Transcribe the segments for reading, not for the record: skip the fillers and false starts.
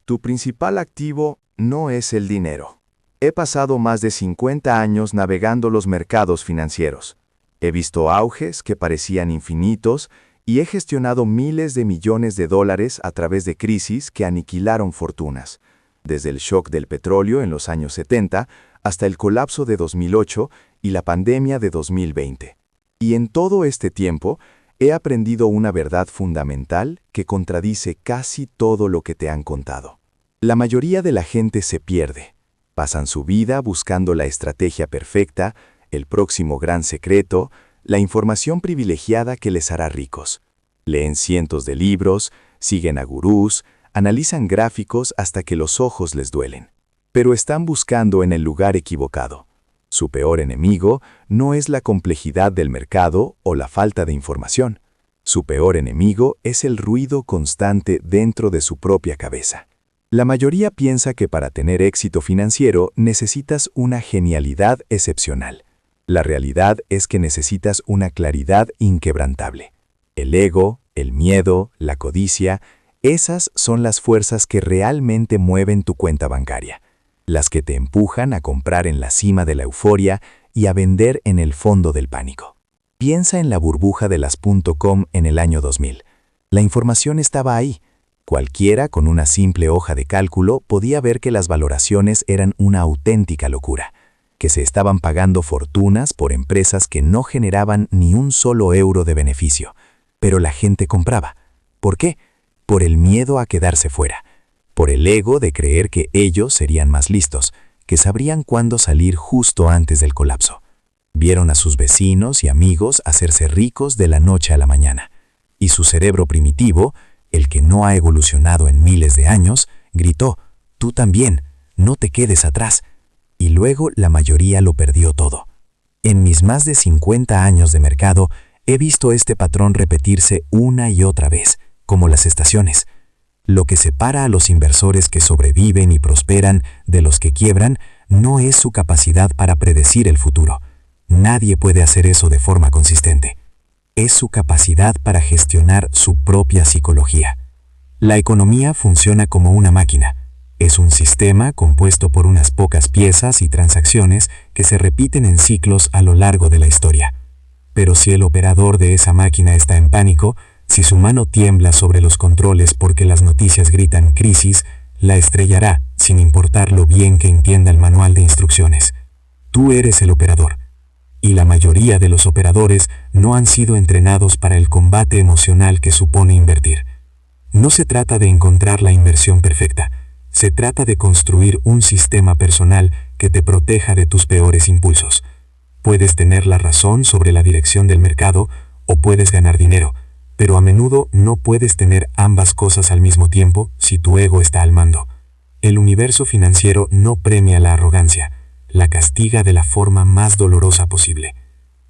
Tu principal activo no es el dinero. He pasado más de 50 años navegando los mercados financieros. He visto auges que parecían infinitos y he gestionado miles de millones de dólares a través de crisis que aniquilaron fortunas, desde el shock del petróleo en los años 70 hasta el colapso de 2008 y la pandemia de 2020. Y en todo este tiempo, he aprendido una verdad fundamental que contradice casi todo lo que te han contado. La mayoría de la gente se pierde. Pasan su vida buscando la estrategia perfecta, el próximo gran secreto, la información privilegiada que les hará ricos. Leen cientos de libros, siguen a gurús, analizan gráficos hasta que los ojos les duelen. Pero están buscando en el lugar equivocado. Su peor enemigo no es la complejidad del mercado o la falta de información. Su peor enemigo es el ruido constante dentro de su propia cabeza. La mayoría piensa que para tener éxito financiero necesitas una genialidad excepcional. La realidad es que necesitas una claridad inquebrantable. El ego, el miedo, la codicia, esas son las fuerzas que realmente mueven tu cuenta bancaria, las que te empujan a comprar en la cima de la euforia y a vender en el fondo del pánico. Piensa en la burbuja de las .com en el año 2000. La información estaba ahí. Cualquiera con una simple hoja de cálculo podía ver que las valoraciones eran una auténtica locura, que se estaban pagando fortunas por empresas que no generaban ni un solo euro de beneficio. Pero la gente compraba. ¿Por qué? Por el miedo a quedarse fuera. Por el ego de creer que ellos serían más listos, que sabrían cuándo salir justo antes del colapso. Vieron a sus vecinos y amigos hacerse ricos de la noche a la mañana. Y su cerebro primitivo, el que no ha evolucionado en miles de años, gritó: «Tú también, no te quedes atrás». Y luego la mayoría lo perdió todo. En mis más de 50 años de mercado, he visto este patrón repetirse una y otra vez, como las estaciones. Lo que separa a los inversores que sobreviven y prosperan de los que quiebran no es su capacidad para predecir el futuro. Nadie puede hacer eso de forma consistente. Es su capacidad para gestionar su propia psicología. La economía funciona como una máquina. Es un sistema compuesto por unas pocas piezas y transacciones que se repiten en ciclos a lo largo de la historia. Pero si el operador de esa máquina está en pánico, si su mano tiembla sobre los controles porque las noticias gritan crisis, la estrellará sin importar lo bien que entienda el manual de instrucciones. Tú eres el operador. Y la mayoría de los operadores no han sido entrenados para el combate emocional que supone invertir. No se trata de encontrar la inversión perfecta. Se trata de construir un sistema personal que te proteja de tus peores impulsos. Puedes tener la razón sobre la dirección del mercado o puedes ganar dinero, pero a menudo no puedes tener ambas cosas al mismo tiempo si tu ego está al mando. El universo financiero no premia la arrogancia, la castiga de la forma más dolorosa posible.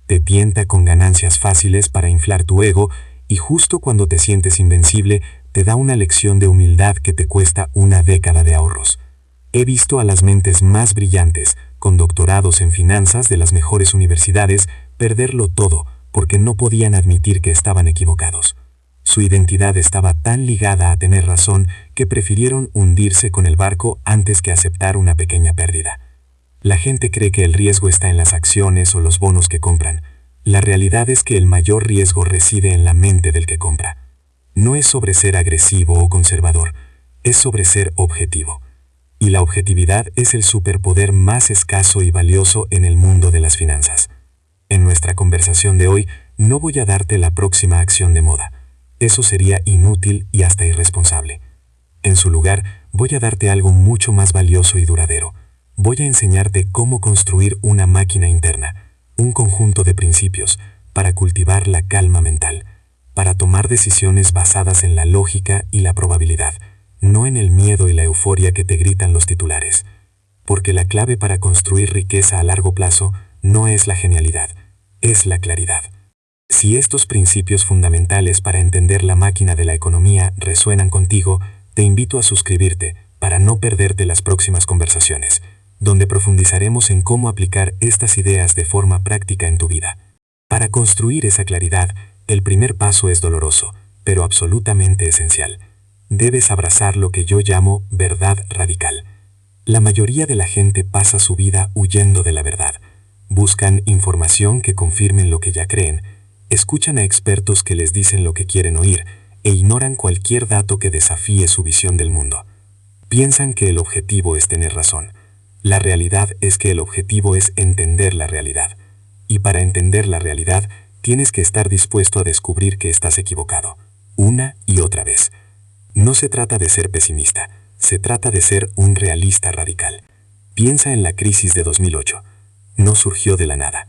Te tienta con ganancias fáciles para inflar tu ego y justo cuando te sientes invencible, te da una lección de humildad que te cuesta una década de ahorros. He visto a las mentes más brillantes, con doctorados en finanzas de las mejores universidades, perderlo todo porque no podían admitir que estaban equivocados. Su identidad estaba tan ligada a tener razón que prefirieron hundirse con el barco antes que aceptar una pequeña pérdida. La gente cree que el riesgo está en las acciones o los bonos que compran. La realidad es que el mayor riesgo reside en la mente del que compra. No es sobre ser agresivo o conservador, es sobre ser objetivo. Y la objetividad es el superpoder más escaso y valioso en el mundo de las finanzas. En nuestra conversación de hoy no voy a darte la próxima acción de moda. Eso sería inútil y hasta irresponsable. En su lugar, voy a darte algo mucho más valioso y duradero. Voy a enseñarte cómo construir una máquina interna, un conjunto de principios para cultivar la calma mental, para tomar decisiones basadas en la lógica y la probabilidad, no en el miedo y la euforia que te gritan los titulares. Porque la clave para construir riqueza a largo plazo no es la genialidad, es la claridad. Si estos principios fundamentales para entender la máquina de la economía resuenan contigo, te invito a suscribirte para no perderte las próximas conversaciones, donde profundizaremos en cómo aplicar estas ideas de forma práctica en tu vida. Para construir esa claridad, el primer paso es doloroso, pero absolutamente esencial. Debes abrazar lo que yo llamo verdad radical. La mayoría de la gente pasa su vida huyendo de la verdad. Buscan información que confirmen lo que ya creen, escuchan a expertos que les dicen lo que quieren oír e ignoran cualquier dato que desafíe su visión del mundo. Piensan que el objetivo es tener razón. La realidad es que el objetivo es entender la realidad. Y para entender la realidad, tienes que estar dispuesto a descubrir que estás equivocado, una y otra vez. No se trata de ser pesimista, se trata de ser un realista radical. Piensa en la crisis de 2008. No surgió de la nada.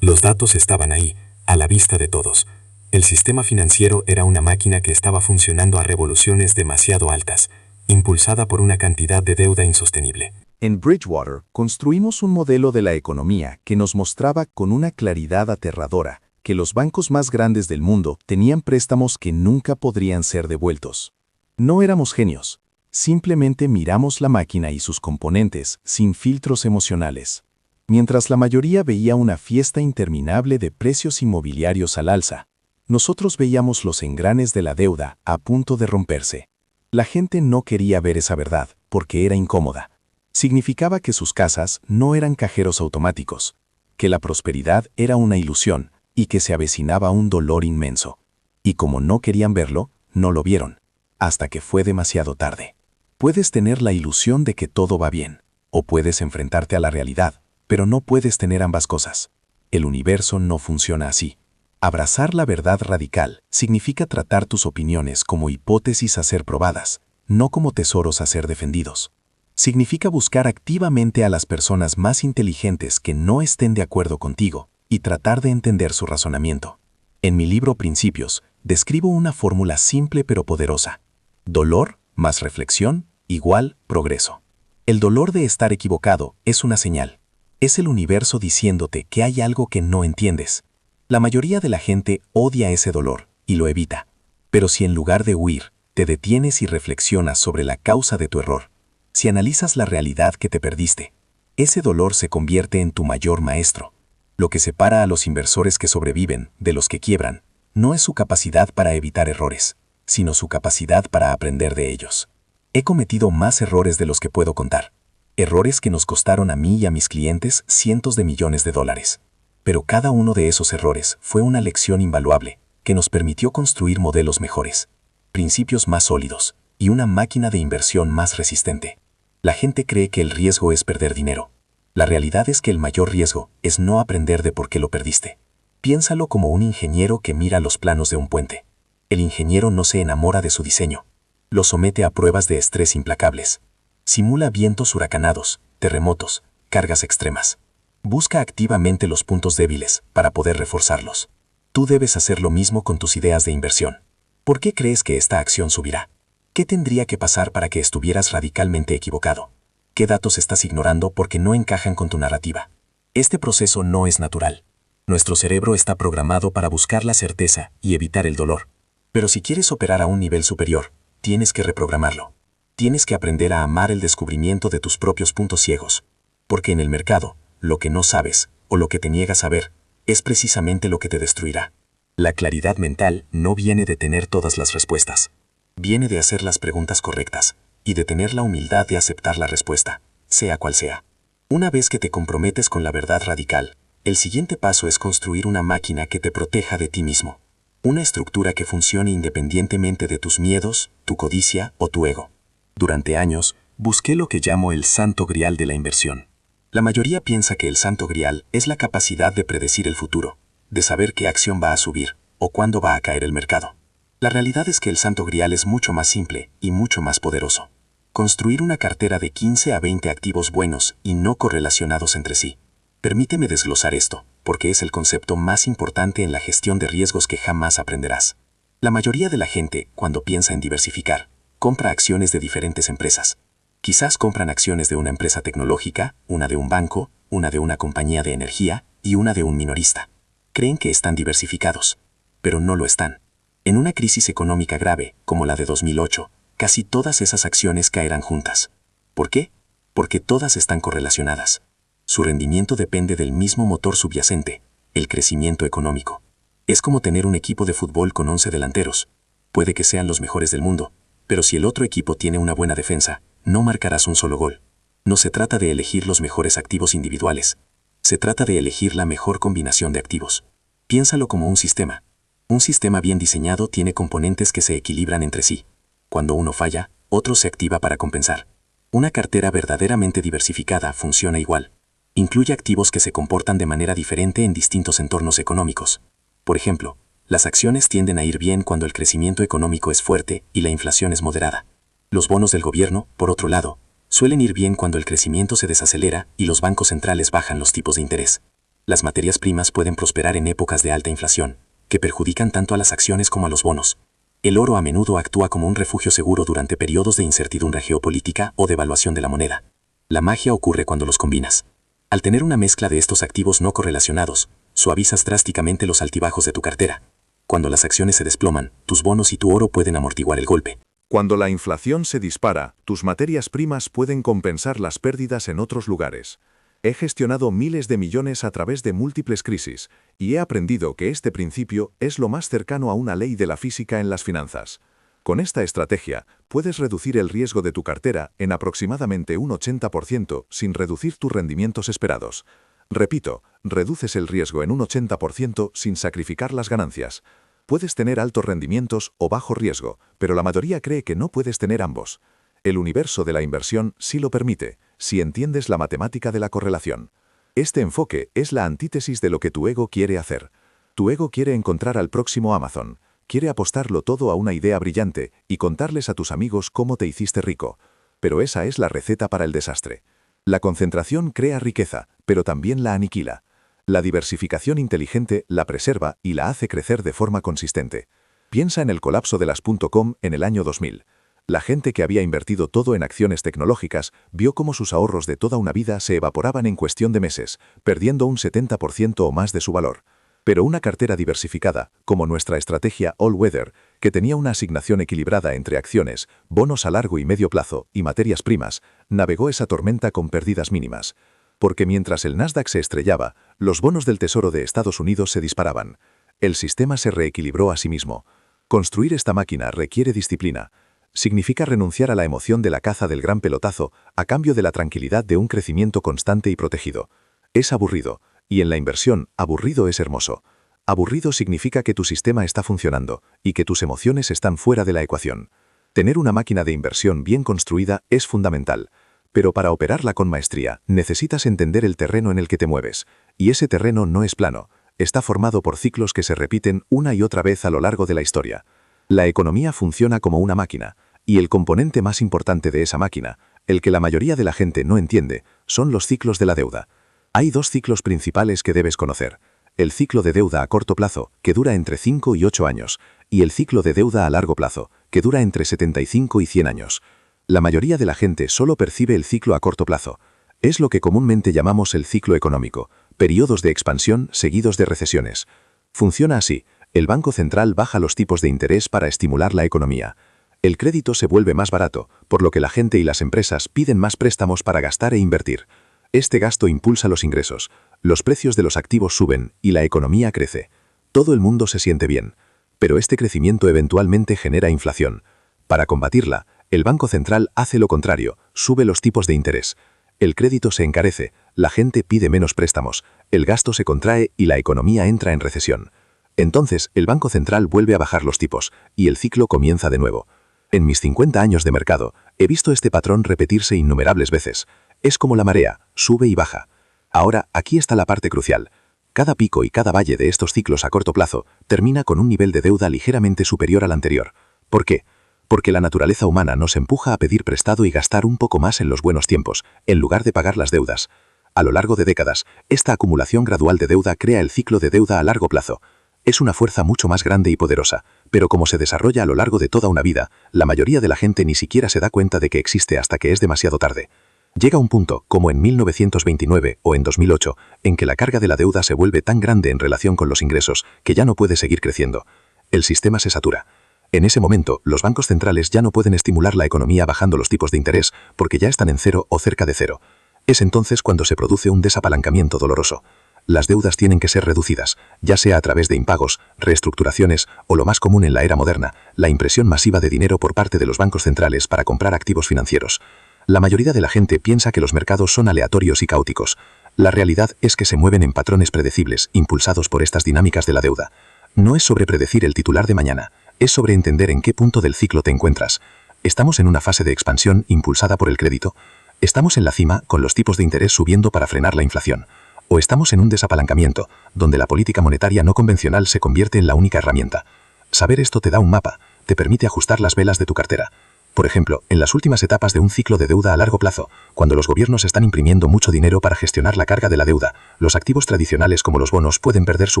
Los datos estaban ahí, a la vista de todos. El sistema financiero era una máquina que estaba funcionando a revoluciones demasiado altas, impulsada por una cantidad de deuda insostenible. En Bridgewater, construimos un modelo de la economía que nos mostraba con una claridad aterradora que los bancos más grandes del mundo tenían préstamos que nunca podrían ser devueltos. No éramos genios, simplemente miramos la máquina y sus componentes sin filtros emocionales. Mientras la mayoría veía una fiesta interminable de precios inmobiliarios al alza, nosotros veíamos los engranes de la deuda a punto de romperse. La gente no quería ver esa verdad porque era incómoda. Significaba que sus casas no eran cajeros automáticos, que la prosperidad era una ilusión y que se avecinaba un dolor inmenso. Y como no querían verlo, no lo vieron, hasta que fue demasiado tarde. Puedes tener la ilusión de que todo va bien, o puedes enfrentarte a la realidad, pero no puedes tener ambas cosas. El universo no funciona así. Abrazar la verdad radical significa tratar tus opiniones como hipótesis a ser probadas, no como tesoros a ser defendidos. Significa buscar activamente a las personas más inteligentes que no estén de acuerdo contigo y tratar de entender su razonamiento. En mi libro Principios, describo una fórmula simple pero poderosa. Dolor más reflexión igual progreso. El dolor de estar equivocado es una señal. Es el universo diciéndote que hay algo que no entiendes. La mayoría de la gente odia ese dolor y lo evita. Pero si en lugar de huir, te detienes y reflexionas sobre la causa de tu error, si analizas la realidad que te perdiste, ese dolor se convierte en tu mayor maestro. Lo que separa a los inversores que sobreviven de los que quiebran no es su capacidad para evitar errores, sino su capacidad para aprender de ellos. He cometido más errores de los que puedo contar. Errores que nos costaron a mí y a mis clientes cientos de millones de dólares. Pero cada uno de esos errores fue una lección invaluable que nos permitió construir modelos mejores, principios más sólidos y una máquina de inversión más resistente. La gente cree que el riesgo es perder dinero. La realidad es que el mayor riesgo es no aprender de por qué lo perdiste. Piénsalo como un ingeniero que mira los planos de un puente. El ingeniero no se enamora de su diseño. Lo somete a pruebas de estrés implacables. Simula vientos huracanados, terremotos, cargas extremas. Busca activamente los puntos débiles para poder reforzarlos. Tú debes hacer lo mismo con tus ideas de inversión. ¿Por qué crees que esta acción subirá? ¿Qué tendría que pasar para que estuvieras radicalmente equivocado? ¿Qué datos estás ignorando porque no encajan con tu narrativa? Este proceso no es natural. Nuestro cerebro está programado para buscar la certeza y evitar el dolor. Pero si quieres operar a un nivel superior, tienes que reprogramarlo. Tienes que aprender a amar el descubrimiento de tus propios puntos ciegos. Porque en el mercado, lo que no sabes, o lo que te niegas a ver, es precisamente lo que te destruirá. La claridad mental no viene de tener todas las respuestas. Viene de hacer las preguntas correctas y de tener la humildad de aceptar la respuesta, sea cual sea. Una vez que te comprometes con la verdad radical, el siguiente paso es construir una máquina que te proteja de ti mismo. Una estructura que funcione independientemente de tus miedos, tu codicia o tu ego. Durante años, busqué lo que llamo el santo grial de la inversión. La mayoría piensa que el santo grial es la capacidad de predecir el futuro, de saber qué acción va a subir o cuándo va a caer el mercado. La realidad es que el santo grial es mucho más simple y mucho más poderoso. Construir una cartera de 15 a 20 activos buenos y no correlacionados entre sí. Permíteme desglosar esto, porque es el concepto más importante en la gestión de riesgos que jamás aprenderás. La mayoría de la gente, cuando piensa en diversificar, compra acciones de diferentes empresas. Quizás compran acciones de una empresa tecnológica, una de un banco, una de una compañía de energía y una de un minorista. Creen que están diversificados, pero no lo están. En una crisis económica grave, como la de 2008, casi todas esas acciones caerán juntas. ¿Por qué? Porque todas están correlacionadas. Su rendimiento depende del mismo motor subyacente, el crecimiento económico. Es como tener un equipo de fútbol con 11 delanteros. Puede que sean los mejores del mundo, Pero si el otro equipo tiene una buena defensa, no marcarás un solo gol. No se trata de elegir los mejores activos individuales. Se trata de elegir la mejor combinación de activos. Piénsalo como un sistema. Un sistema bien diseñado tiene componentes que se equilibran entre sí. Cuando uno falla, otro se activa para compensar. Una cartera verdaderamente diversificada funciona igual. Incluye activos que se comportan de manera diferente en distintos entornos económicos. Por ejemplo, las acciones tienden a ir bien cuando el crecimiento económico es fuerte y la inflación es moderada. Los bonos del gobierno, por otro lado, suelen ir bien cuando el crecimiento se desacelera y los bancos centrales bajan los tipos de interés. Las materias primas pueden prosperar en épocas de alta inflación, que perjudican tanto a las acciones como a los bonos. El oro a menudo actúa como un refugio seguro durante periodos de incertidumbre geopolítica o devaluación de la moneda. La magia ocurre cuando los combinas. Al tener una mezcla de estos activos no correlacionados, suavizas drásticamente los altibajos de tu cartera. Cuando las acciones se desploman, tus bonos y tu oro pueden amortiguar el golpe. Cuando la inflación se dispara, tus materias primas pueden compensar las pérdidas en otros lugares. He gestionado miles de millones a través de múltiples crisis, y he aprendido que este principio es lo más cercano a una ley de la física en las finanzas. Con esta estrategia, puedes reducir el riesgo de tu cartera en aproximadamente un 80% sin reducir tus rendimientos esperados. Repito, reduces el riesgo en un 80% sin sacrificar las ganancias. Puedes tener altos rendimientos o bajo riesgo, pero la mayoría cree que no puedes tener ambos. El universo de la inversión sí lo permite, si entiendes la matemática de la correlación. Este enfoque es la antítesis de lo que tu ego quiere hacer. Tu ego quiere encontrar al próximo Amazon, quiere apostarlo todo a una idea brillante y contarles a tus amigos cómo te hiciste rico. Pero esa es la receta para el desastre. La concentración crea riqueza, pero también la aniquila. La diversificación inteligente la preserva y la hace crecer de forma consistente. Piensa en el colapso de las .com en el año 2000. La gente que había invertido todo en acciones tecnológicas vio cómo sus ahorros de toda una vida se evaporaban en cuestión de meses, perdiendo un 70% o más de su valor. Pero una cartera diversificada, como nuestra estrategia All Weather, que tenía una asignación equilibrada entre acciones, bonos a largo y medio plazo y materias primas, navegó esa tormenta con pérdidas mínimas. Porque mientras el Nasdaq se estrellaba, los bonos del Tesoro de Estados Unidos se disparaban. El sistema se reequilibró a sí mismo. Construir esta máquina requiere disciplina. Significa renunciar a la emoción de la caza del gran pelotazo a cambio de la tranquilidad de un crecimiento constante y protegido. Es aburrido, y en la inversión, aburrido es hermoso. Aburrido significa que tu sistema está funcionando y que tus emociones están fuera de la ecuación. Tener una máquina de inversión bien construida es fundamental. Pero para operarla con maestría, necesitas entender el terreno en el que te mueves. Y ese terreno no es plano. Está formado por ciclos que se repiten una y otra vez a lo largo de la historia. La economía funciona como una máquina, y el componente más importante de esa máquina, el que la mayoría de la gente no entiende, son los ciclos de la deuda. Hay dos ciclos principales que debes conocer. El ciclo de deuda a corto plazo, que dura entre 5 y 8 años, y el ciclo de deuda a largo plazo, que dura entre 75 y 100 años. La mayoría de la gente solo percibe el ciclo a corto plazo. Es lo que comúnmente llamamos el ciclo económico, periodos de expansión seguidos de recesiones. Funciona así: el Banco Central baja los tipos de interés para estimular la economía. El crédito se vuelve más barato, por lo que la gente y las empresas piden más préstamos para gastar e invertir. Este gasto impulsa los ingresos, los precios de los activos suben y la economía crece. Todo el mundo se siente bien, pero este crecimiento eventualmente genera inflación. Para combatirla, el Banco Central hace lo contrario, sube los tipos de interés. El crédito se encarece, la gente pide menos préstamos, el gasto se contrae y la economía entra en recesión. Entonces, el Banco Central vuelve a bajar los tipos, y el ciclo comienza de nuevo. En mis 50 años de mercado, he visto este patrón repetirse innumerables veces. Es como la marea, sube y baja. Ahora, aquí está la parte crucial. Cada pico y cada valle de estos ciclos a corto plazo termina con un nivel de deuda ligeramente superior al anterior. ¿Por qué? Porque la naturaleza humana nos empuja a pedir prestado y gastar un poco más en los buenos tiempos, en lugar de pagar las deudas. A lo largo de décadas, esta acumulación gradual de deuda crea el ciclo de deuda a largo plazo. Es una fuerza mucho más grande y poderosa, pero como se desarrolla a lo largo de toda una vida, la mayoría de la gente ni siquiera se da cuenta de que existe hasta que es demasiado tarde. Llega un punto, como en 1929 o en 2008, en que la carga de la deuda se vuelve tan grande en relación con los ingresos que ya no puede seguir creciendo. El sistema se satura. En ese momento, los bancos centrales ya no pueden estimular la economía bajando los tipos de interés porque ya están en cero o cerca de cero. Es entonces cuando se produce un desapalancamiento doloroso. Las deudas tienen que ser reducidas, ya sea a través de impagos, reestructuraciones o, lo más común en la era moderna, la impresión masiva de dinero por parte de los bancos centrales para comprar activos financieros. La mayoría de la gente piensa que los mercados son aleatorios y caóticos. La realidad es que se mueven en patrones predecibles, impulsados por estas dinámicas de la deuda. No es sobre predecir el titular de mañana, es sobre entender en qué punto del ciclo te encuentras. ¿Estamos en una fase de expansión impulsada por el crédito? ¿Estamos en la cima, con los tipos de interés subiendo para frenar la inflación? ¿O estamos en un desapalancamiento, donde la política monetaria no convencional se convierte en la única herramienta? Saber esto te da un mapa, te permite ajustar las velas de tu cartera. Por ejemplo, en las últimas etapas de un ciclo de deuda a largo plazo, cuando los gobiernos están imprimiendo mucho dinero para gestionar la carga de la deuda, los activos tradicionales como los bonos pueden perder su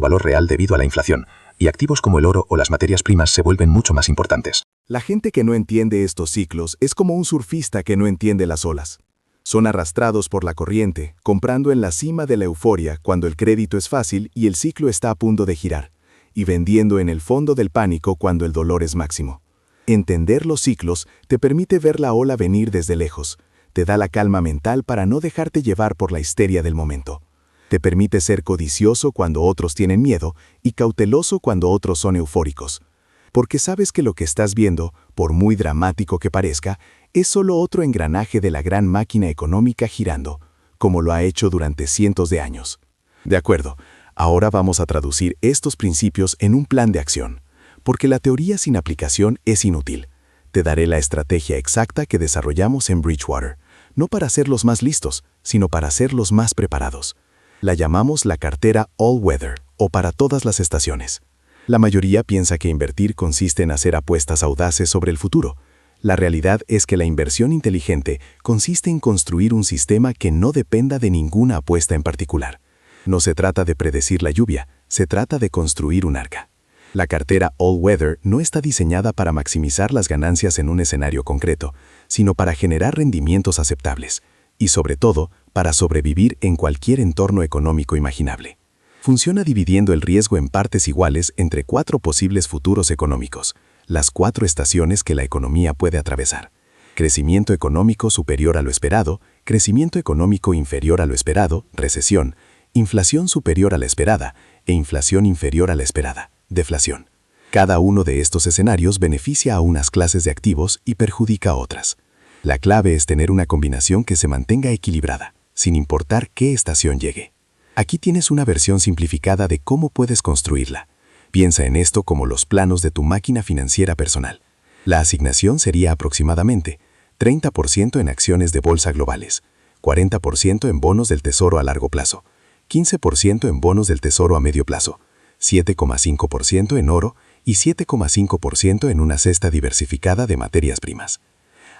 valor real debido a la inflación, y activos como el oro o las materias primas se vuelven mucho más importantes. La gente que no entiende estos ciclos es como un surfista que no entiende las olas. Son arrastrados por la corriente, comprando en la cima de la euforia cuando el crédito es fácil y el ciclo está a punto de girar, y vendiendo en el fondo del pánico cuando el dolor es máximo. Entender los ciclos te permite ver la ola venir desde lejos, te da la calma mental para no dejarte llevar por la histeria del momento. Te permite ser codicioso cuando otros tienen miedo y cauteloso cuando otros son eufóricos. Porque sabes que lo que estás viendo, por muy dramático que parezca, es solo otro engranaje de la gran máquina económica girando, como lo ha hecho durante cientos de años. De acuerdo, ahora vamos a traducir estos principios en un plan de acción, porque la teoría sin aplicación es inútil. Te daré la estrategia exacta que desarrollamos en Bridgewater, no para ser los más listos, sino para ser los más preparados. La llamamos la cartera All Weather, o para todas las estaciones. La mayoría piensa que invertir consiste en hacer apuestas audaces sobre el futuro. La realidad es que la inversión inteligente consiste en construir un sistema que no dependa de ninguna apuesta en particular. No se trata de predecir la lluvia, se trata de construir un arca. La cartera All Weather no está diseñada para maximizar las ganancias en un escenario concreto, sino para generar rendimientos aceptables, y sobre todo, para sobrevivir en cualquier entorno económico imaginable. Funciona dividiendo el riesgo en partes iguales entre 4 posibles futuros económicos, las 4 estaciones que la economía puede atravesar. Crecimiento económico superior a lo esperado, crecimiento económico inferior a lo esperado, recesión, inflación superior a la esperada e inflación inferior a la esperada, deflación. Cada uno de estos escenarios beneficia a unas clases de activos y perjudica a otras. La clave es tener una combinación que se mantenga equilibrada, sin importar qué estación llegue. Aquí tienes una versión simplificada de cómo puedes construirla. Piensa en esto como los planos de tu máquina financiera personal. La asignación sería aproximadamente 30% en acciones de bolsa globales, 40% en bonos del tesoro a largo plazo, 15% en bonos del tesoro a medio plazo, 7,5% en oro y 7,5% en una cesta diversificada de materias primas.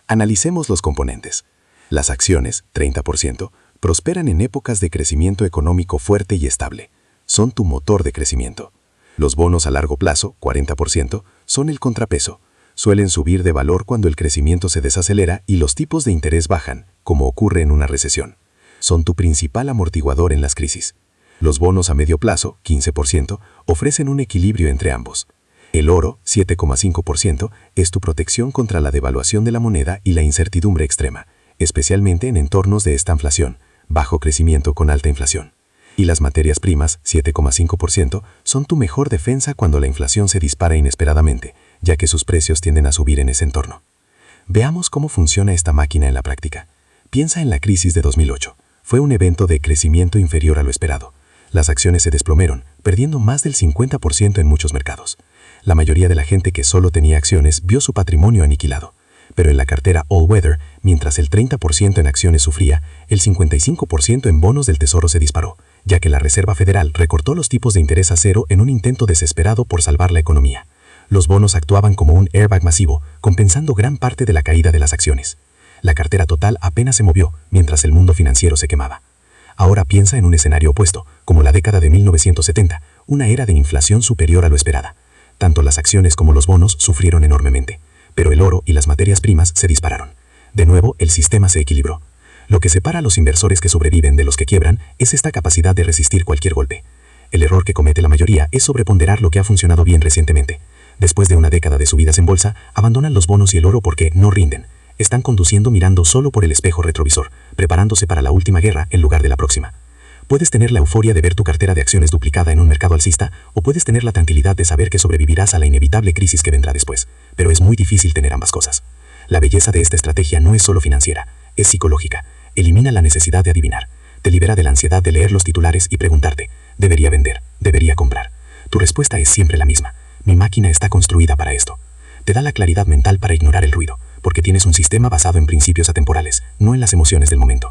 Analicemos los componentes. Las acciones, 30%, prosperan en épocas de crecimiento económico fuerte y estable. Son tu motor de crecimiento. Los bonos a largo plazo, 40%, son el contrapeso. Suelen subir de valor cuando el crecimiento se desacelera y los tipos de interés bajan, como ocurre en una recesión. Son tu principal amortiguador en las crisis. Los bonos a medio plazo, 15%, ofrecen un equilibrio entre ambos. El oro, 7,5%, es tu protección contra la devaluación de la moneda y la incertidumbre extrema, especialmente en entornos de estanflación, bajo crecimiento con alta inflación. Y las materias primas, 7,5%, son tu mejor defensa cuando la inflación se dispara inesperadamente, ya que sus precios tienden a subir en ese entorno. Veamos cómo funciona esta máquina en la práctica. Piensa en la crisis de 2008. Fue un evento de crecimiento inferior a lo esperado. Las acciones se desplomaron, perdiendo más del 50% en muchos mercados. La mayoría de la gente que solo tenía acciones vio su patrimonio aniquilado. Pero en la cartera All Weather, mientras el 30% en acciones sufría, el 55% en bonos del tesoro se disparó, ya que la Reserva Federal recortó los tipos de interés a cero en un intento desesperado por salvar la economía. Los bonos actuaban como un airbag masivo, compensando gran parte de la caída de las acciones. La cartera total apenas se movió, mientras el mundo financiero se quemaba. Ahora piensa en un escenario opuesto, como la década de 1970, una era de inflación superior a lo esperada. Tanto las acciones como los bonos sufrieron enormemente, pero el oro y las materias primas se dispararon. De nuevo, el sistema se equilibró. Lo que separa a los inversores que sobreviven de los que quiebran es esta capacidad de resistir cualquier golpe. El error que comete la mayoría es sobreponderar lo que ha funcionado bien recientemente. Después de una década de subidas en bolsa, abandonan los bonos y el oro porque no rinden. Están conduciendo mirando solo por el espejo retrovisor, preparándose para la última guerra en lugar de la próxima. Puedes tener la euforia de ver tu cartera de acciones duplicada en un mercado alcista, o puedes tener la tranquilidad de saber que sobrevivirás a la inevitable crisis que vendrá después. Pero es muy difícil tener ambas cosas. La belleza de esta estrategia no es solo financiera, es psicológica. Elimina la necesidad de adivinar. Te libera de la ansiedad de leer los titulares y preguntarte, ¿debería vender? ¿Debería comprar? Tu respuesta es siempre la misma. Mi máquina está construida para esto. Te da la claridad mental para ignorar el ruido, porque tienes un sistema basado en principios atemporales, no en las emociones del momento.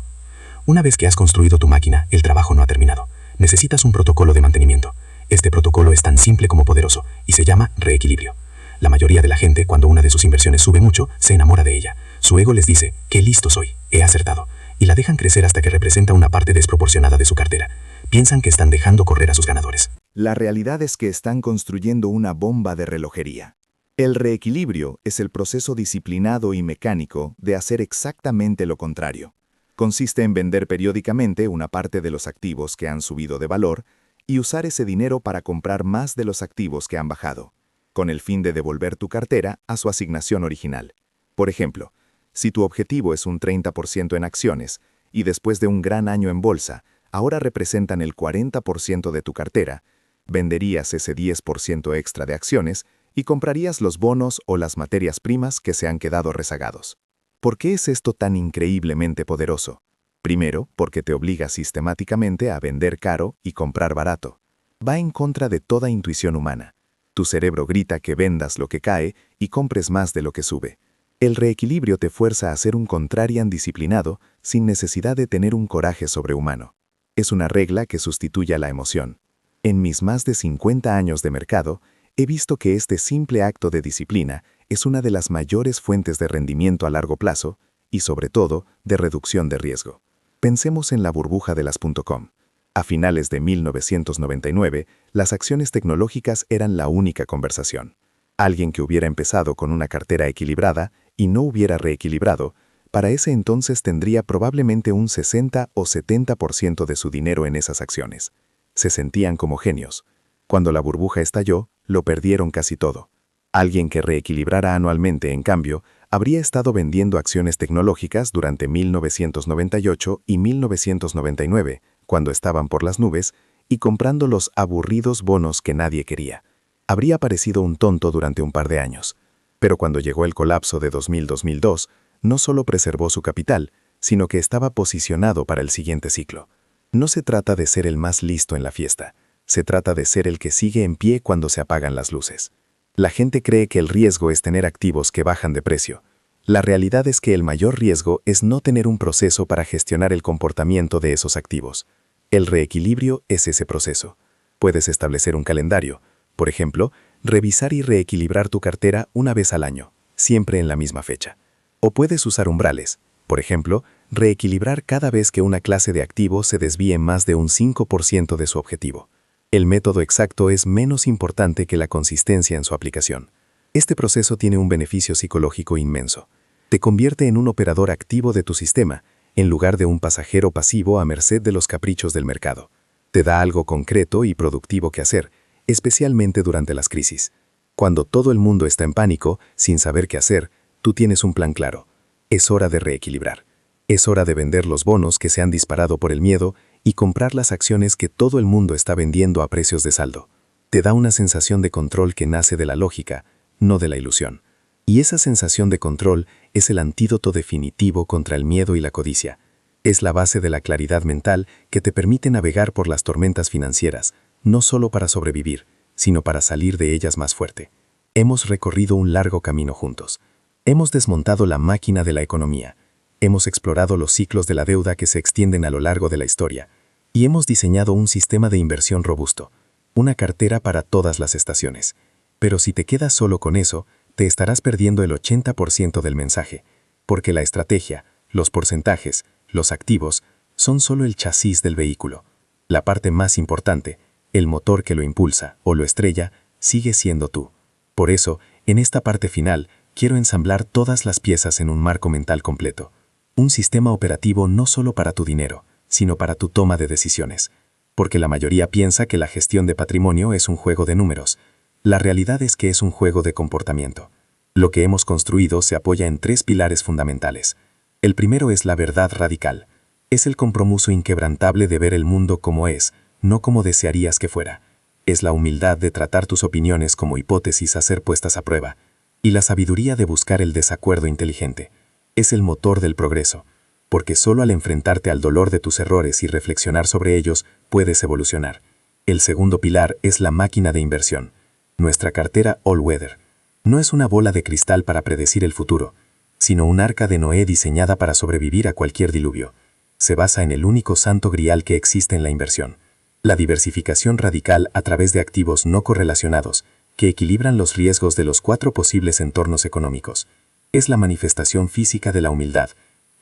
Una vez que has construido tu máquina, el trabajo no ha terminado. Necesitas un protocolo de mantenimiento. Este protocolo es tan simple como poderoso y se llama reequilibrio. La mayoría de la gente, cuando una de sus inversiones sube mucho, se enamora de ella. Su ego les dice, ¡qué listo soy! He acertado. Y la dejan crecer hasta que representa una parte desproporcionada de su cartera. Piensan que están dejando correr a sus ganadores. La realidad es que están construyendo una bomba de relojería. El reequilibrio es el proceso disciplinado y mecánico de hacer exactamente lo contrario. Consiste en vender periódicamente una parte de los activos que han subido de valor y usar ese dinero para comprar más de los activos que han bajado, con el fin de devolver tu cartera a su asignación original. Por ejemplo, si tu objetivo es un 30% en acciones y después de un gran año en bolsa, ahora representan el 40% de tu cartera, venderías ese 10% extra de acciones y comprarías los bonos o las materias primas que se han quedado rezagados. ¿Por qué es esto tan increíblemente poderoso? Primero, porque te obliga sistemáticamente a vender caro y comprar barato. Va en contra de toda intuición humana. Tu cerebro grita que vendas lo que cae y compres más de lo que sube. El reequilibrio te fuerza a ser un contrarian disciplinado sin necesidad de tener un coraje sobrehumano. Es una regla que sustituye a la emoción. En mis más de 50 años de mercado, he visto que este simple acto de disciplina es una de las mayores fuentes de rendimiento a largo plazo y, sobre todo, de reducción de riesgo. Pensemos en la burbuja de las .com. A finales de 1999, las acciones tecnológicas eran la única conversación. Alguien que hubiera empezado con una cartera equilibrada y no hubiera reequilibrado, para ese entonces tendría probablemente un 60 o 70% de su dinero en esas acciones. Se sentían como genios. Cuando la burbuja estalló, lo perdieron casi todo. Alguien que reequilibrara anualmente, en cambio, habría estado vendiendo acciones tecnológicas durante 1998 y 1999, cuando estaban por las nubes, y comprando los aburridos bonos que nadie quería. Habría parecido un tonto durante un par de años. Pero cuando llegó el colapso de 2000-2002, no solo preservó su capital, sino que estaba posicionado para el siguiente ciclo. No se trata de ser el más listo en la fiesta. Se trata de ser el que sigue en pie cuando se apagan las luces. La gente cree que el riesgo es tener activos que bajan de precio. La realidad es que el mayor riesgo es no tener un proceso para gestionar el comportamiento de esos activos. El reequilibrio es ese proceso. Puedes establecer un calendario. Por ejemplo, revisar y reequilibrar tu cartera una vez al año, siempre en la misma fecha. O puedes usar umbrales. Por ejemplo, reequilibrar cada vez que una clase de activo se desvíe más de un 5% de su objetivo. El método exacto es menos importante que la consistencia en su aplicación. Este proceso tiene un beneficio psicológico inmenso. Te convierte en un operador activo de tu sistema, en lugar de un pasajero pasivo a merced de los caprichos del mercado. Te da algo concreto y productivo que hacer, especialmente durante las crisis. Cuando todo el mundo está en pánico, sin saber qué hacer, tú tienes un plan claro. Es hora de reequilibrar. Es hora de vender los bonos que se han disparado por el miedo y comprar las acciones que todo el mundo está vendiendo a precios de saldo. Te da una sensación de control que nace de la lógica, no de la ilusión. Y esa sensación de control es el antídoto definitivo contra el miedo y la codicia. Es la base de la claridad mental que te permite navegar por las tormentas financieras, no solo para sobrevivir, sino para salir de ellas más fuerte. Hemos recorrido un largo camino juntos. Hemos desmontado la máquina de la economía. Hemos explorado los ciclos de la deuda que se extienden a lo largo de la historia. Y hemos diseñado un sistema de inversión robusto, una cartera para todas las estaciones. Pero si te quedas solo con eso, te estarás perdiendo el 80% del mensaje, porque la estrategia, los porcentajes, los activos, son solo el chasis del vehículo. La parte más importante, el motor que lo impulsa o lo estrella, sigue siendo tú. Por eso, en esta parte final, quiero ensamblar todas las piezas en un marco mental completo. Un sistema operativo no solo para tu dinero, sino para tu toma de decisiones. Porque la mayoría piensa que la gestión de patrimonio es un juego de números. La realidad es que es un juego de comportamiento. Lo que hemos construido se apoya en 3 pilares fundamentales. El primero es la verdad radical. Es el compromiso inquebrantable de ver el mundo como es, no como desearías que fuera. Es la humildad de tratar tus opiniones como hipótesis a ser puestas a prueba, y la sabiduría de buscar el desacuerdo inteligente. Es el motor del progreso, porque solo al enfrentarte al dolor de tus errores y reflexionar sobre ellos puedes evolucionar. El segundo pilar es la máquina de inversión. Nuestra cartera All Weather no es una bola de cristal para predecir el futuro, sino un arca de Noé diseñada para sobrevivir a cualquier diluvio. Se basa en el único santo grial que existe en la inversión: la diversificación radical a través de activos no correlacionados, que equilibran los riesgos de los 4 posibles entornos económicos. Es la manifestación física de la humildad,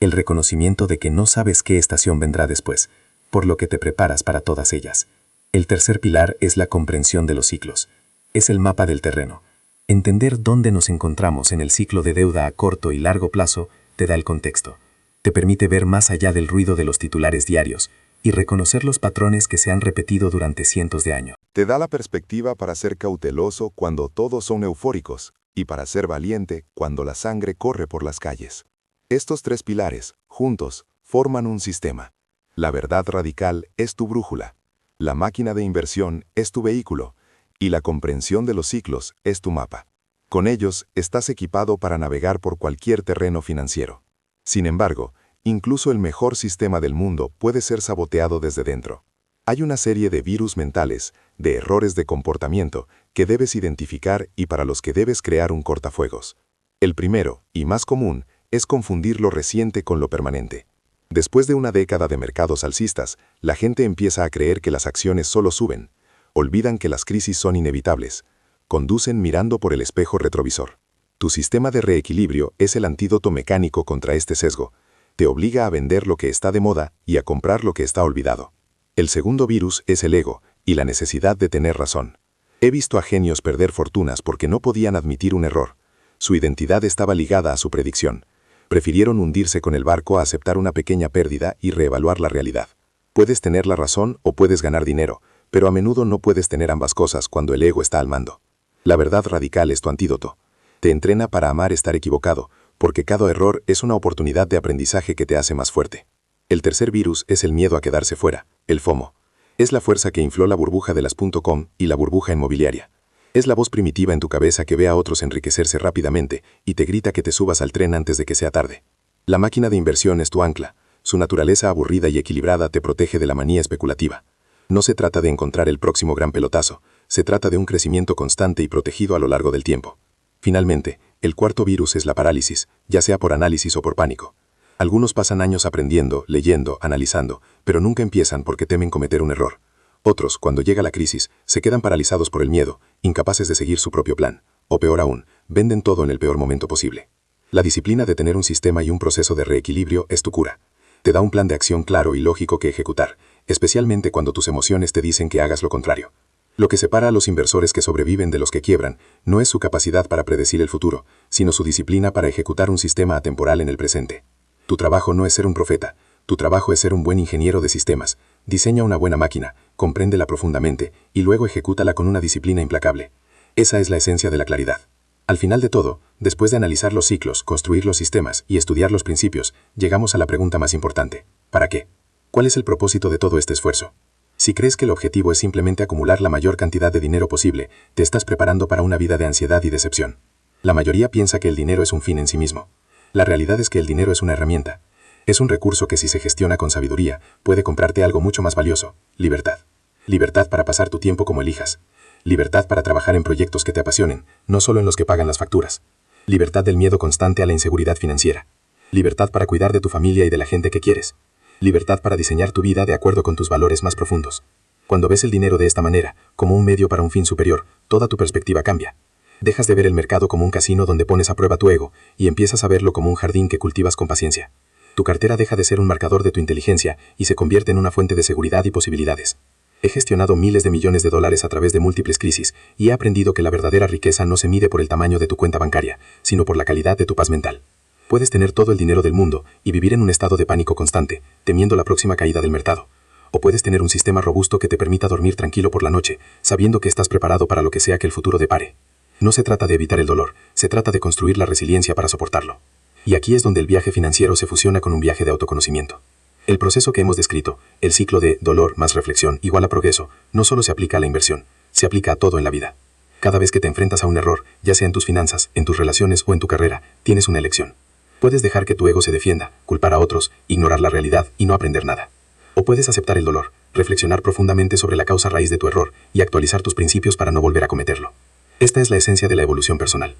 el reconocimiento de que no sabes qué estación vendrá después, por lo que te preparas para todas ellas. El tercer pilar es la comprensión de los ciclos. Es el mapa del terreno. Entender dónde nos encontramos en el ciclo de deuda a corto y largo plazo te da el contexto. Te permite ver más allá del ruido de los titulares diarios y reconocer los patrones que se han repetido durante cientos de años. Te da la perspectiva para ser cauteloso cuando todos son eufóricos y para ser valiente cuando la sangre corre por las calles. Estos 3 pilares, juntos, forman un sistema. La verdad radical es tu brújula, la máquina de inversión es tu vehículo y la comprensión de los ciclos es tu mapa. Con ellos estás equipado para navegar por cualquier terreno financiero. Sin embargo, incluso el mejor sistema del mundo puede ser saboteado desde dentro. Hay una serie de virus mentales, de errores de comportamiento, que debes identificar y para los que debes crear un cortafuegos. El primero, y más común, es confundir lo reciente con lo permanente. Después de una década de mercados alcistas, la gente empieza a creer que las acciones solo suben. Olvidan que las crisis son inevitables. Conducen mirando por el espejo retrovisor. Tu sistema de reequilibrio es el antídoto mecánico contra este sesgo. Te obliga a vender lo que está de moda y a comprar lo que está olvidado. El segundo virus es el ego y la necesidad de tener razón. He visto a genios perder fortunas porque no podían admitir un error. Su identidad estaba ligada a su predicción. Prefirieron hundirse con el barco a aceptar una pequeña pérdida y reevaluar la realidad. Puedes tener la razón o puedes ganar dinero, pero a menudo no puedes tener ambas cosas cuando el ego está al mando. La verdad radical es tu antídoto. Te entrena para amar estar equivocado, porque cada error es una oportunidad de aprendizaje que te hace más fuerte. El tercer virus es el miedo a quedarse fuera, el FOMO. Es la fuerza que infló la burbuja de las .com y la burbuja inmobiliaria. Es la voz primitiva en tu cabeza que ve a otros enriquecerse rápidamente y te grita que te subas al tren antes de que sea tarde. La máquina de inversión es tu ancla. Su naturaleza aburrida y equilibrada te protege de la manía especulativa. No se trata de encontrar el próximo gran pelotazo, se trata de un crecimiento constante y protegido a lo largo del tiempo. Finalmente, el cuarto virus es la parálisis, ya sea por análisis o por pánico. Algunos pasan años aprendiendo, leyendo, analizando, pero nunca empiezan porque temen cometer un error. Otros, cuando llega la crisis, se quedan paralizados por el miedo, incapaces de seguir su propio plan. O peor aún, venden todo en el peor momento posible. La disciplina de tener un sistema y un proceso de reequilibrio es tu cura. Te da un plan de acción claro y lógico que ejecutar, especialmente cuando tus emociones te dicen que hagas lo contrario. Lo que separa a los inversores que sobreviven de los que quiebran no es su capacidad para predecir el futuro, sino su disciplina para ejecutar un sistema atemporal en el presente. Tu trabajo no es ser un profeta, tu trabajo es ser un buen ingeniero de sistemas. Diseña una buena máquina, compréndela profundamente y luego ejecútala con una disciplina implacable. Esa es la esencia de la claridad. Al final de todo, después de analizar los ciclos, construir los sistemas y estudiar los principios, llegamos a la pregunta más importante: ¿para qué? ¿Cuál es el propósito de todo este esfuerzo? Si crees que el objetivo es simplemente acumular la mayor cantidad de dinero posible, te estás preparando para una vida de ansiedad y decepción. La mayoría piensa que el dinero es un fin en sí mismo. La realidad es que el dinero es una herramienta. Es un recurso que si se gestiona con sabiduría, puede comprarte algo mucho más valioso: libertad. Libertad para pasar tu tiempo como elijas. Libertad para trabajar en proyectos que te apasionen, no solo en los que pagan las facturas. Libertad del miedo constante a la inseguridad financiera. Libertad para cuidar de tu familia y de la gente que quieres. Libertad para diseñar tu vida de acuerdo con tus valores más profundos. Cuando ves el dinero de esta manera, como un medio para un fin superior, toda tu perspectiva cambia. Dejas de ver el mercado como un casino donde pones a prueba tu ego y empiezas a verlo como un jardín que cultivas con paciencia. Tu cartera deja de ser un marcador de tu inteligencia y se convierte en una fuente de seguridad y posibilidades. He gestionado miles de millones de dólares a través de múltiples crisis y he aprendido que la verdadera riqueza no se mide por el tamaño de tu cuenta bancaria, sino por la calidad de tu paz mental. Puedes tener todo el dinero del mundo y vivir en un estado de pánico constante, temiendo la próxima caída del mercado. O puedes tener un sistema robusto que te permita dormir tranquilo por la noche, sabiendo que estás preparado para lo que sea que el futuro depare. No se trata de evitar el dolor, se trata de construir la resiliencia para soportarlo. Y aquí es donde el viaje financiero se fusiona con un viaje de autoconocimiento. El proceso que hemos descrito, el ciclo de dolor más reflexión igual a progreso, no solo se aplica a la inversión, se aplica a todo en la vida. Cada vez que te enfrentas a un error, ya sea en tus finanzas, en tus relaciones o en tu carrera, tienes una elección. Puedes dejar que tu ego se defienda, culpar a otros, ignorar la realidad y no aprender nada. O puedes aceptar el dolor, reflexionar profundamente sobre la causa raíz de tu error y actualizar tus principios para no volver a cometerlo. Esta es la esencia de la evolución personal.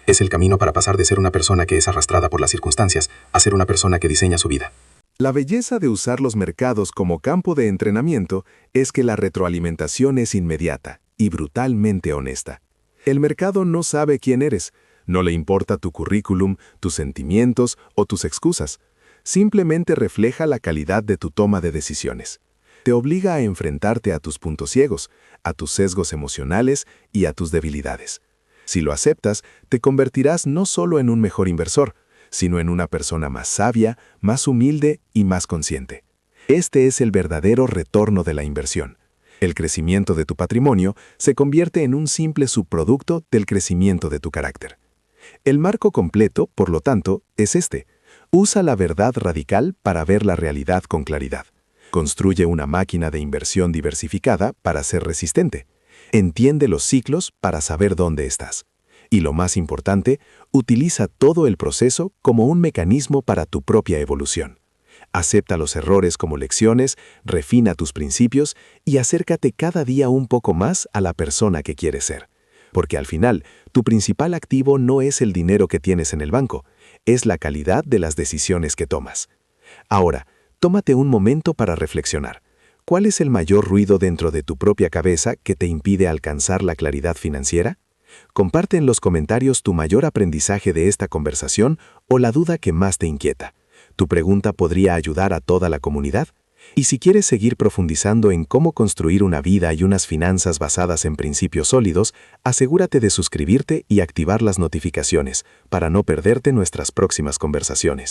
Es el camino para pasar de ser una persona que es arrastrada por las circunstancias a ser una persona que diseña su vida. La belleza de usar los mercados como campo de entrenamiento es que la retroalimentación es inmediata y brutalmente honesta. El mercado no sabe quién eres, no le importa tu currículum, tus sentimientos o tus excusas. Simplemente refleja la calidad de tu toma de decisiones. Te obliga a enfrentarte a tus puntos ciegos, a tus sesgos emocionales y a tus debilidades. Si lo aceptas, te convertirás no solo en un mejor inversor, sino en una persona más sabia, más humilde y más consciente. Este es el verdadero retorno de la inversión. El crecimiento de tu patrimonio se convierte en un simple subproducto del crecimiento de tu carácter. El marco completo, por lo tanto, es este. Usa la verdad radical para ver la realidad con claridad. Construye una máquina de inversión diversificada para ser resistente. Entiende los ciclos para saber dónde estás. Y lo más importante, utiliza todo el proceso como un mecanismo para tu propia evolución. Acepta los errores como lecciones, refina tus principios y acércate cada día un poco más a la persona que quieres ser. Porque al final, tu principal activo no es el dinero que tienes en el banco, es la calidad de las decisiones que tomas. Ahora, tómate un momento para reflexionar. ¿Cuál es el mayor ruido dentro de tu propia cabeza que te impide alcanzar la claridad financiera? Comparte en los comentarios tu mayor aprendizaje de esta conversación o la duda que más te inquieta. Tu pregunta podría ayudar a toda la comunidad. Y si quieres seguir profundizando en cómo construir una vida y unas finanzas basadas en principios sólidos, asegúrate de suscribirte y activar las notificaciones para no perderte nuestras próximas conversaciones.